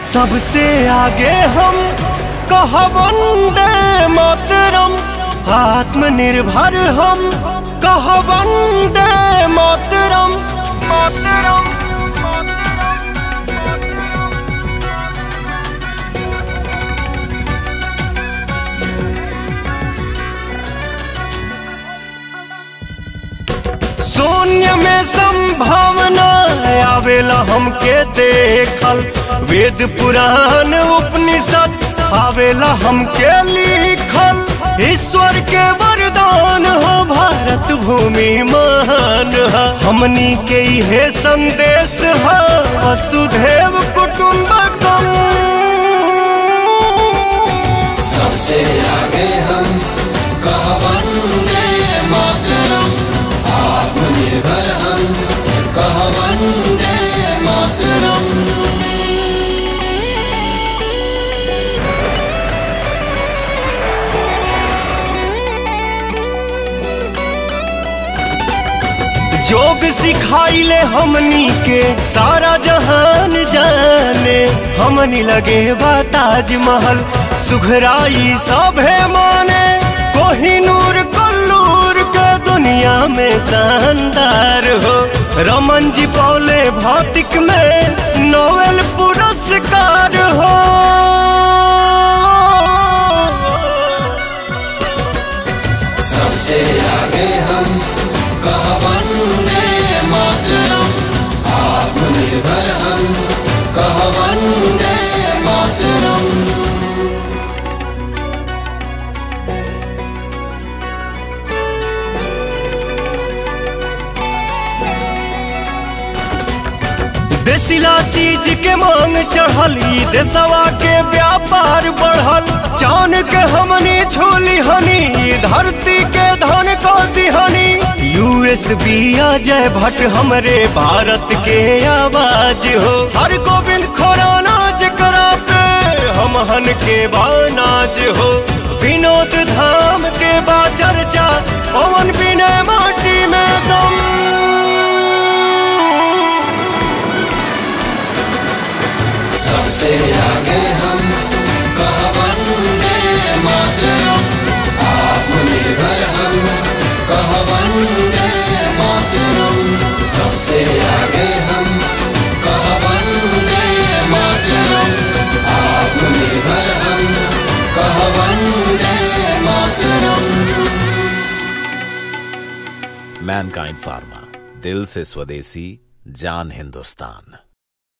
सबसे आगे हम कह वंदे मातरम, आत्मनिर्भर हम कह वंदे मातरम मातरम। शून्य में संभावना आवेला हमके देखल, वेद पुराण उपनिषद आवेला हमके लिखल। ईश्वर के वरदान हो भारत भूमि महान है, हमनी के ये संदेश है वसुधैव कुटुंबकम। सबसे आगे हम कह वंदे मातरम, आत्मनिर्भर हम कह वंदे मातरम। योग सिखाइले हमनी के सारा जहान जाने, हमनी लगे बा ताजमहल सुघराई सभे माने। कोहिनूर कल्लूर के दुनिया में शानदार हो, रमन जी पौले भौतिक में नोबेल पुरस्कार हो। सबसे आगे हम कह वंदे मातरम, आत्मनिर्भर हम कह वंदे मातरम। देसिला चीज के मांग चढ़ली, देशवा के व्यापार बढ़ल। चान के हमनी छोली हनी, धरती के धन को दिहनी। USB अजय भट्ट हमरे भारत के आवाज हो, हर गोविंद खुराना जकरा पे हमहन के बानाज हो। विनोद धाम के बा चर्चा, पवन विनय माटी में दम। सबसे आगे हम कह वंदे मातरम, आत्मनिर्भर हम कह वंदे मातरम। सबसे आगे हम कह वंदे मातरम, आत्मनिर्भर हम कह वंदे मातरम। मैनकाइंड फार्मा, दिल से स्वदेशी, जान हिंदुस्तान।